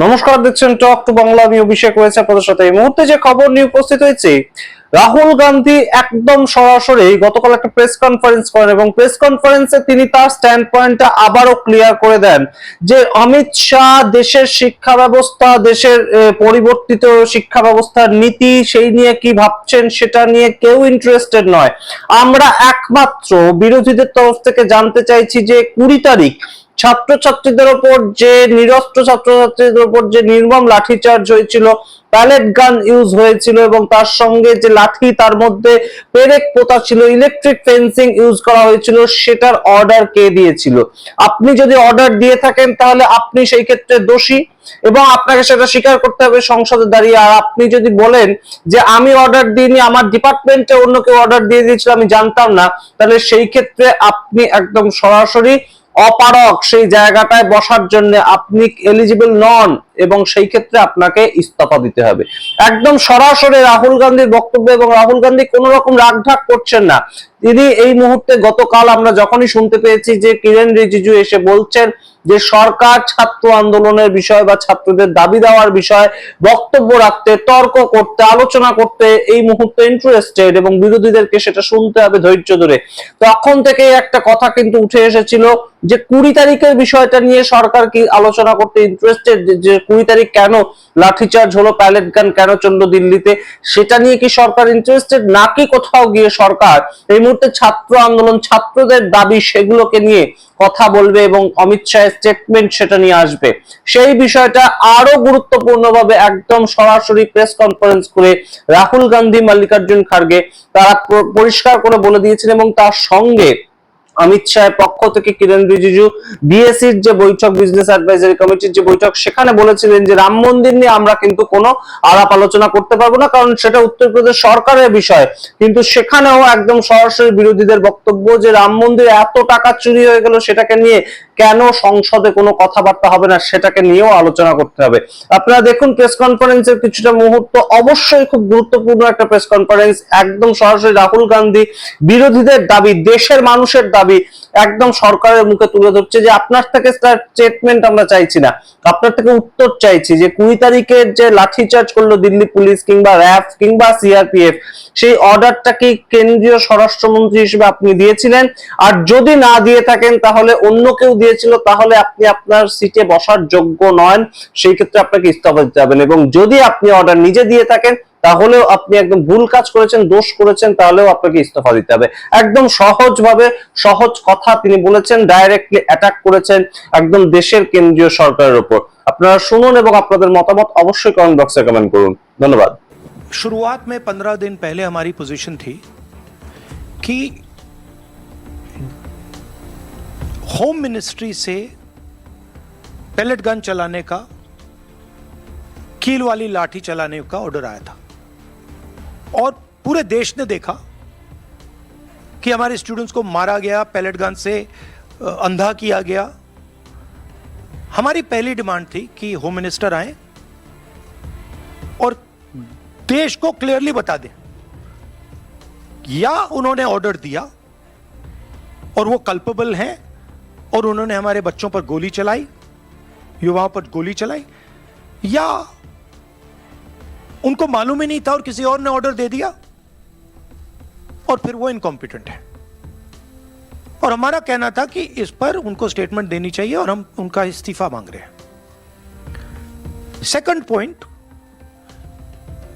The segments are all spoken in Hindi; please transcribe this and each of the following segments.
নমস্কার, দেখছেন টক টু বাংলা। আমি অভিষেক রয়েছে আপনাদের সাথে। এই মুহূর্তে যে খবর নিয়ে উপস্থিত হয়েছে, রাহুল গান্ধী একদম সরাসরি গতকাল একটা প্রেস কনফারেন্স করেন এবং প্রেস কনফারেন্সে তিনি তার স্ট্যান্ড পয়েন্টটা আবারও ক্লিয়ার করে দেন যে অমিত শাহ দেশের শিক্ষা ব্যবস্থা, দেশের পরিবর্তিত শিক্ষা ব্যবস্থার নীতি সেই নিয়ে কি ভাবছেন সেটা নিয়ে কেউ ইন্টারেস্টেড নয়। আমরা একমাত্র বিরোধীদের তরফ থেকে জানতে চাইছি যে 20 তারিখ ছাত্রছাত্রীদের উপর যে নিরস্ত্র ছাত্রছাত্রীদের উপর যে নির্মম লাঠিচার্জ হয়েছিল, প্যালেট গান ইউজ হয়েছিল এবং তার সঙ্গে যে লাঠি তার মধ্যে পেরেক পোতা ছিল, ইলেকট্রিক ফেন্সিং ইউজ করা হয়েছিল, সেটার অর্ডার কে দিয়েছিল? আপনি যদি অর্ডার দিয়ে থাকেন তাহলে আপনি সেই ক্ষেত্রে দোষী এবং আপনাকে সেটা স্বীকার করতে হবে সংসদে দাঁড়িয়ে। আর আপনি যদি বলেন যে আমি অর্ডার দিইনি, আমার ডিপার্টমেন্টে অন্য কেউ অর্ডার দিয়ে দিয়েছিল, আমি জানতাম না, তাহলে সেই ক্ষেত্রে আপনি একদম সরাসরি অপারক, সেই জায়গাটায় বসার জন্য আপনি এলিজিবল নন এবং সেই ক্ষেত্রে আপনাকে ইস্তফা দিতে হবে। একদম সরাসরি রাহুল গান্ধীর বক্তব্য, এবং রাহুল গান্ধী কোন রকম রাগঢাক করছেন না। তিনি এই মুহূর্তে, গতকাল আমরা যখনই শুনতে পেয়েছি যে কিরেন রিজিজু এসে বলছেন যে সরকার ছাত্র আন্দোলনের বিষয় বা ছাত্রদের দাবি দেওয়ার বিষয় বক্তব্য রাখতে, তর্ক করতে, আলোচনা করতে এই মুহূর্তে ইন্টারেস্টেড এবং বিরোধীদেরকে সেটা শুনতে হবে ধৈর্য ধরে। তখন থেকে একটা কথা কিন্তু উঠে এসেছিল যে 20 তারিখের বিষয়টা নিয়ে সরকার কি আলোচনা করতে ইন্টারেস্টেড, যে 20 তারিখ কেন লাঠিচার্জ হলো, প্যালেট গান কেন চললো দিল্লিতে, সেটা নিয়ে কি সরকার ইন্টারেস্টেড, নাকি কোথাও গিয়ে সরকার এই মুহূর্তে ছাত্র আন্দোলন, ছাত্রদের দাবি সেগুলোকে নিয়ে কথা বলবে এবং অমিত শাহের স্টেটমেন্ট সেটা নিয়ে আসবে? সেই বিষয়টা আরো গুরুত্বপূর্ণভাবে একদম সরাসরি প্রেস কনফারেন্স করে রাহুল গান্ধী, মল্লিকার্জুন খার্গে তারা পরিষ্কার করে বলে দিয়েছেন। এবং তার সঙ্গে অমিত শাহের পক্ষ থেকে কিরেন রিজিজু বিএসসির যে বৈঠক, বিজনেস অ্যাডভাইজারি কমিটির যে বৈঠক, সেখানে বলেছিলেন যে রাম মন্দির নিয়ে আমরা কিন্তু কোনো আলাপ আলোচনা করতে পারবো না, কারণ সেটা উত্তরপ্রদেশ সরকারের বিষয়। কিন্তু সেখানেও একদম সরাসরি বিরোধীদের বক্তব্য যে রাম মন্দির এত টাকা চুরি হয়ে গেল, সেটাকে নিয়ে কেন সংসদে কোনো কথাবার্তা হবে না, সেটাকে নিয়েও আলোচনা করতে হবে। আপনারা দেখুন প্রেস কনফারেন্সের কিছুটা মুহূর্ত, অবশ্যই খুব গুরুত্বপূর্ণ একটা প্রেস কনফারেন্স। একদম সরাসরি রাহুল গান্ধী বিরোধীদের দাবি, দেশের মানুষের দাবি একদম সরকারের মুখে তুলে ধরছে যে আপনার থেকে স্টেটমেন্ট আমরা চাইছি না, আপনার থেকে উত্তর চাইছি যে 20 তারিখের যে লাঠিচার্জ করলো দিল্লি পুলিশ কিংবা র্যাব কিংবা সিআরপিএফ, সেই অর্ডারটা কি কেন্দ্রীয় স্বরাষ্ট্রমন্ত্রী হিসেবে আপনি দিয়েছিলেন? আর যদি না দিয়ে থাকেন তাহলে অন্য কেউ দিয়েছিল, তাহলে আপনি আপনার সিটে বসার যোগ্য নন, সেই ক্ষেত্রে আপনাকে ইস্তফা দিতে হবে। এবং যদি আপনি অর্ডার নিজে দিয়ে থাকেন তাহলেও আপনি একদম ভুল কাজ করেছেন, দোষ করেছেন, তাহলেও আপনাকে ইস্তফা দিতে হবে। একদম সহজভাবে, সহজ কথা তিনি বলেছেন, ডাইরেক্টলি অ্যাটাক করেছেন একদম দেশের কেন্দ্রীয় সরকারের উপর। আপনারা শুনুন এবং আপনাদের মতামত অবশ্যই কমেন্ট বক্সে কমেন্ট করুন। ধন্যবাদ। शुरुआत में 15 दिन पहले हमारी पोजीशन थी कि होम मिनिस्ट्री से पैलेट गन चलाने का, कील वाली लाठी चलाने का ऑर्डर आया था और पूरे देश ने देखा कि हमारे स्टूडेंट्स को मारा गया, पैलेट गन से अंधा किया गया। हमारी पहली डिमांड थी कि होम मिनिस्टर आए और देश को क्लियरली बता दें या उन्होंने ऑर्डर दिया और वो कल्पेबल हैं और उन्होंने हमारे बच्चों पर गोली चलाई, युवाओं पर गोली चलाई, या उनको मालूम ही नहीं था और किसी और ने ऑर्डर दे दिया और फिर वो इनकॉम्पिटेंट है। और हमारा कहना था कि इस पर उनको स्टेटमेंट देनी चाहिए और हम उनका इस्तीफा मांग रहे हैं। सेकंड पॉइंट,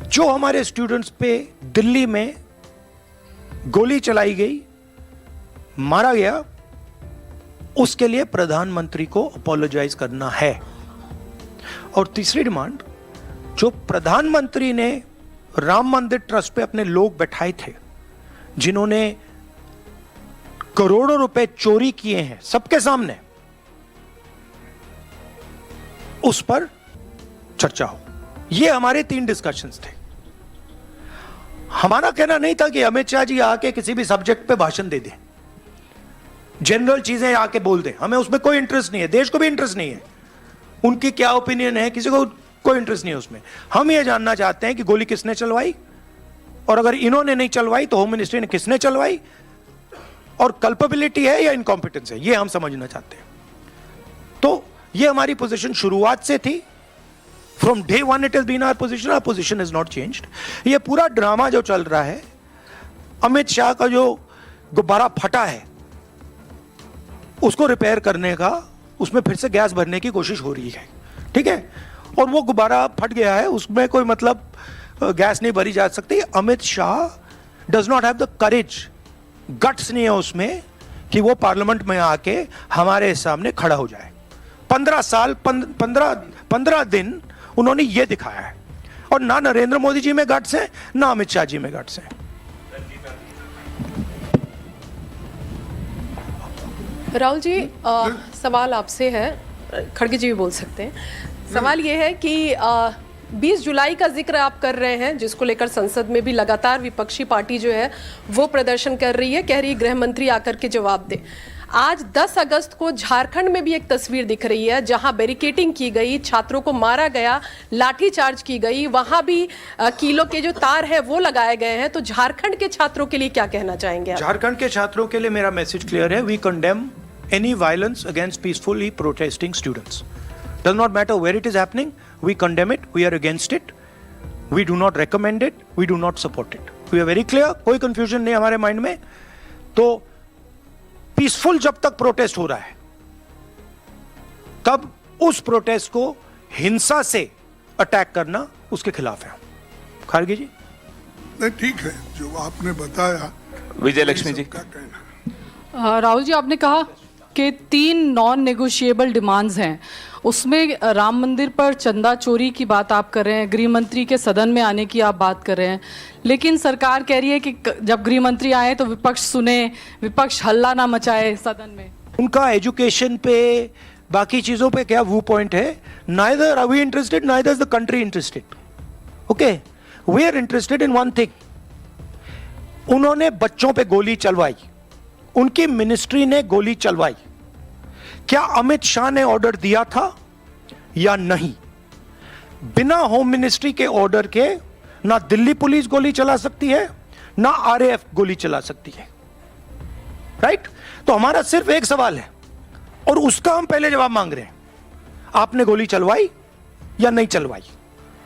जो हमारे स्टूडेंट्स पे दिल्ली में गोली चलाई गई, मारा गया, उसके लिए प्रधानमंत्री को अपोलोजाइज करना है। और तीसरी डिमांड, जो प्रधानमंत्री ने राम मंदिर ट्रस्ट पे अपने लोग बैठाए थे, जिन्होंने करोड़ों रुपए चोरी किए हैं सबके सामने, उस पर चर्चा हो। ये हमारे 3 डिस्कशंस थे। हमारा कहना नहीं था कि अमित शाह जी आके किसी भी सब्जेक्ट पे भाषण दे दें, जनरल चीजें आके बोल दें, हमें उसमें कोई इंटरेस्ट नहीं है, देश को भी इंटरेस्ट नहीं है, उनकी क्या ओपिनियन है किसी को कोई इंटरेस्ट नहीं है उसमें। हम ये जानना चाहते हैं कि गोली किसने चलवाई, और अगर इन्होंने नहीं चलवाई तो होम मिनिस्ट्री ने किसने चलवाई, और कल्पेबिलिटी है या इनकॉम्पिटेंस है, ये हम समझना चाहते हैं। तो ये हमारी पोजीशन शुरुआत से थी From day one it has been our position has not changed. ये पूरा ड्रामा जो चल रहा है, अमित शाह का जो गुब्बारा फटा है उसको रिपेयर करने का, उसमें फिर से गैस भरने की कोशिश हो रही है, ठीक है। और वो गुब्बारा फट गया है, उसमें कोई मतलब गैस नहीं भरी जा सकती। Amit Shah does not have the courage, guts नहीं है उसमें कि वो पार्लियामेंट में आके हमारे सामने खड़ा हो जाए। 15 दिन उन्होंने ये दिखाया है, और ना नरेंद्र मोदी जी में गट्स है, ना अमित शाह जी में गट्स है। राहुल जी, सवाल आपसे है, खड़गे जी भी बोल सकते हैं। सवाल ये है कि 20 जुलाई का जिक्र आप कर रहे हैं, जिसको लेकर संसद में भी लगातार विपक्षी पार्टी जो है वो प्रदर्शन कर रही है, कह रही है गृह मंत्री आकर के जवाब दे। आज 10 अगस्त को झारखंड में भी एक तस्वीर दिख रही है जहां बैरिकेटिंग की गई, छात्रों को मारा गया, लाठीचार्ज की गई, वहां भी कीलों के जो तार है वो लगाए गए हैं। तो झारखंड के छात्रों के लिए क्या कहना चाहेंगे आप? झारखंड के छात्रों के लिए मेरा मैसेज क्लियर है। We condemn any violence against peacefully protesting students. Does not matter where it is happening, we condemn it, we are against it, we do not recommend it, we do not support it. We are very clear, कोई कंफ्यूजन नहीं हमारे माइंड में। तो पीसफुल जब तक प्रोटेस्ट हो रहा है, तब उस प्रोटेस्ट को हिंसा से अटैक करना उसके खिलाफ है। खारगे जी, नहीं ठीक है जो आपने बताया। विजय लक्ष्मी जी, क्या कहना? राहुल जी, आपने कहा कि 3 नॉन नेगोशिएबल डिमांड्स हैं, उसमें राम मंदिर पर चंदा चोरी की बात आप कर रहे हैं, गृह मंत्री के सदन में आने की आप बात कर रहे हैं, लेकिन सरकार कह रही है कि जब गृह मंत्री आए तो विपक्ष सुने, विपक्ष हल्ला ना मचाए सदन में। उनका एजुकेशन पे, बाकी चीजों पे क्या व्यू पॉइंट है? Neither are we interested, neither is the country interested. Okay, we are interested in one thing. उन्होंने बच्चों पे गोली चलवाई, उनकी मिनिस्ट्री ने गोली चलवाई, क्या अमित शाह ने ऑर्डर दिया था या नहीं? बिना होम मिनिस्ट्री के ऑर्डर के ना दिल्ली पुलिस गोली चला सकती है, ना आरएएफ गोली चला सकती है, राइट? तो हमारा सिर्फ एक सवाल है और उसका हम पहले जवाब मांग रहे हैं। आपने गोली चलवाई या नहीं चलवाई?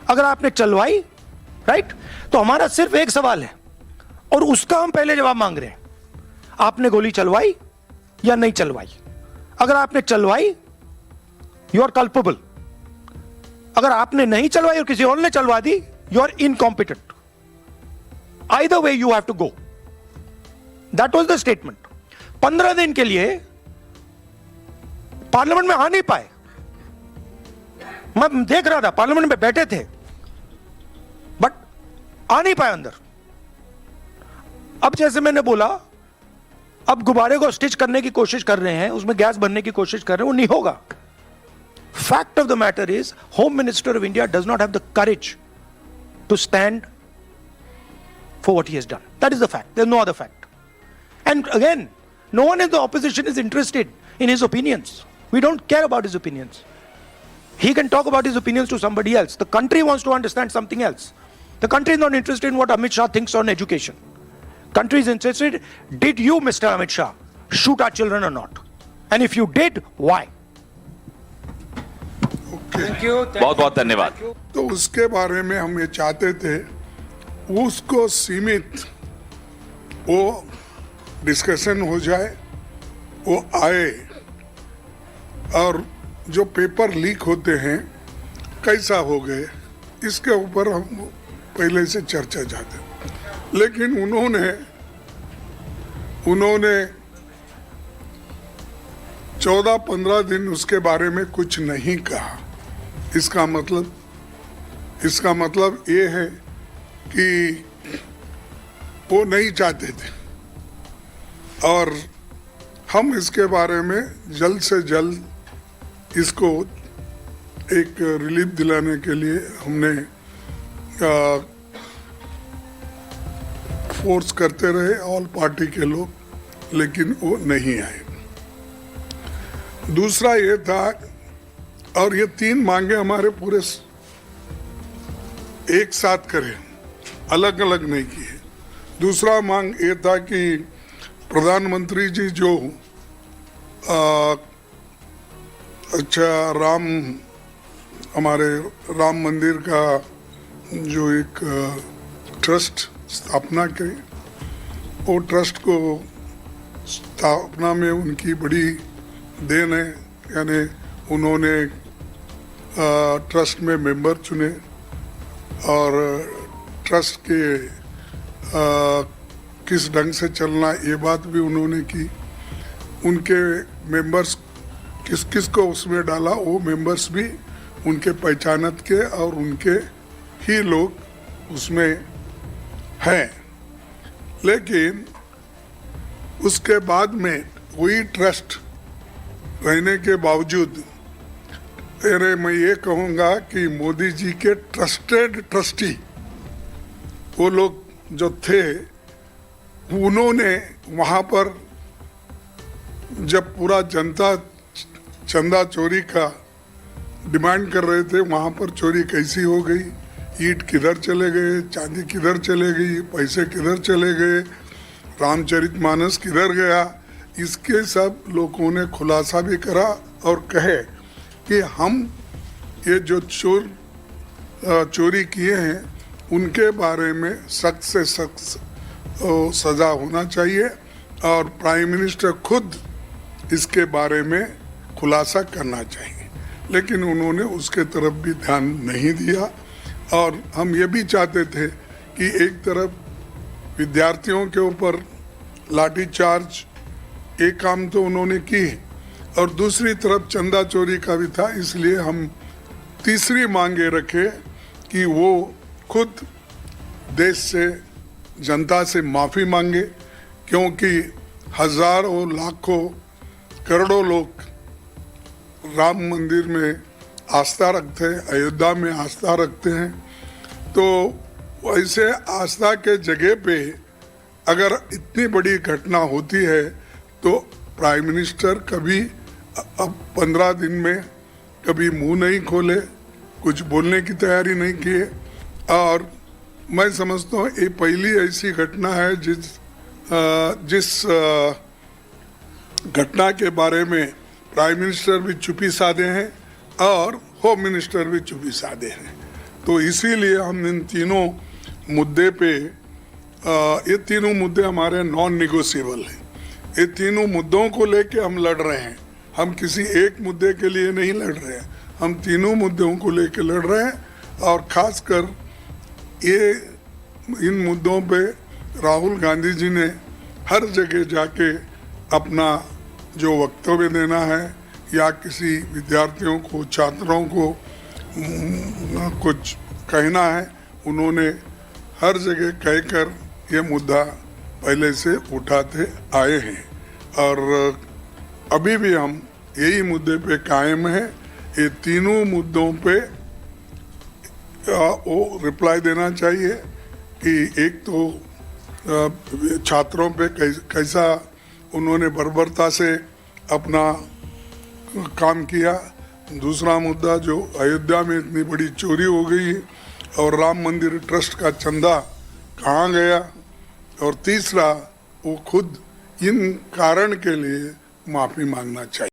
अगर आपने चलवाई, राइट, तो हमारा सिर्फ एक सवाल है और उसका हम पहले जवाब मांग रहे हैं। आपने गोली चलवाई या नहीं चलवाई? अगर आपने चलवाई, यू आर कल्पेबल। अगर आपने नहीं चलवाई और किसी और ने चलवा दी, you are incompetent. Either way you have to go. That was the statement. 15 दिन के लिए पार्लियामेंट में आ नहीं पाए। मैं देख रहा था, पार्लियामेंट में बैठे थे बट आ नहीं पाए अंदर। अब जैसे मैंने बोला, अब गुब्बारे को स्टिच करने की कोशिश कर रहे हैं, उसमें गैस भरने की कोशिश कर रहे हैं, वो नहीं होगा। Fact of the matter is, home minister of India does not have the courage to stand for what he has done. That is the fact, there is no other fact. And again, no one in the opposition is interested in his opinions. We don't care about his opinions. He can talk about his opinions to somebody else. The country wants to understand something else. The country is not interested in what Amit Shah thinks on education. Country is interested, did you, Mr. Amit Shah, shoot our children or not? And if you did, why? बहुत बहुत धन्यवाद। तो उसके बारे में हम ये चाहते थे, उसको सीमित वो डिस्कशन हो जाए, वो आए, और जो पेपर लीक होते हैं कैसा हो गए, इसके ऊपर हम पहले से चर्चा चाहते हैं। लेकिन उन्होंने 14-15 दिन उसके बारे में कुछ नहीं कहा। इसका मतलब ये है कि वो नहीं चाहते थे, और हम इसके बारे में जल्द से जल्द इसको एक रिलीफ दिलाने के लिए हमने फोर्स करते रहे ऑल पार्टी के लोग, लेकिन वो नहीं आए। दूसरा ये था, और ये 3 मांगे हमारे पूरे एक साथ करें, अलग अलग नहीं किए। दूसरा मांग ये था कि प्रधानमंत्री जी जो राम हमारे राम मंदिर का जो एक ट्रस्ट स्थापना की, वो ट्रस्ट को स्थापना में उनकी बड़ी देन है। यानी उन्होंने ट्रस्ट में मेंबर चुने और ट्रस्ट के किस ढंग से चलना ये बात भी उन्होंने की। उनके मेंबर्स किस किस को उसमें डाला, वो मेंबर्स भी उनके पहचानत के और उनके ही लोग उसमें हैं। लेकिन उसके बाद में वही ट्रस्ट रहने के बावजूद मैं ये कहूँगा कि मोदी जी के ट्रस्टेड ट्रस्टी वो लोग जो थे, उन्होंने वहाँ पर जब पूरा जनता चंदा चोरी का डिमांड कर रहे थे, वहाँ पर चोरी कैसी हो गई, ईंट किधर चले गए, चांदी किधर चले गई, पैसे किधर चले गए, रामचरितमानस किधर गया, इसके सब लोगों ने खुलासा भी करा और कहे कि हम ये जो चोरी किए हैं उनके बारे में सख्त से सख्त सजा होना चाहिए और प्राइम मिनिस्टर खुद इसके बारे में खुलासा करना चाहिए। लेकिन उन्होंने उसके तरफ भी ध्यान नहीं दिया और हम ये भी चाहते थे कि एक तरफ विद्यार्थियों के ऊपर लाठीचार्ज एक काम तो उन्होंने की और दूसरी तरफ चंदा चोरी का भी था। इसलिए हम तीसरी मांगे रखे कि वो खुद देश से जनता से माफ़ी मांगे, क्योंकि हजारों लाखों करोड़ों लोग राम मंदिर में आस्था रखते हैं, अयोध्या में आस्था रखते हैं। तो वैसे आस्था के जगह पे अगर इतनी बड़ी घटना होती है तो प्राइम मिनिस्टर कभी अब 15 दिन में कभी मुंह नहीं खोले, कुछ बोलने की तैयारी नहीं किए। और मैं समझता हूँ ये पहली ऐसी घटना है जिस घटना के बारे में प्राइम मिनिस्टर भी चुप्पी साधे हैं और होम मिनिस्टर भी चुप्पी साधे हैं। तो इसीलिए हम इन तीनों मुद्दे पे ये तीनों मुद्दे हमारे नॉन निगोशिएबल हैं। ये तीनों मुद्दों को लेके हम लड़ रहे हैं, हम किसी एक मुद्दे के लिए नहीं लड़ रहे हैं, हम तीनों मुद्दों को लेके लड़ रहे हैं। और खासकर ये इन मुद्दों पे राहुल गांधी जी ने हर जगह जाके अपना जो वक्तव्य देना है या किसी विद्यार्थियों को, छात्रों को कुछ कहना है, उन्होंने हर जगह कहकर ये मुद्दा पहले से उठाते आए हैं और अभी भी हम यही मुद्दे पे कायम हैं। ये तीनों मुद्दों पे वो रिप्लाई देना चाहिए कि एक तो छात्रों पे कैसा उन्होंने बर्बरता से अपना काम किया, दूसरा मुद्दा जो अयोध्या में इतनी बड़ी चोरी हो गई और राम मंदिर ट्रस्ट का चंदा कहाँ गया, और तीसरा वो खुद इन कारण के लिए माफ़ी मांगना चाहिए।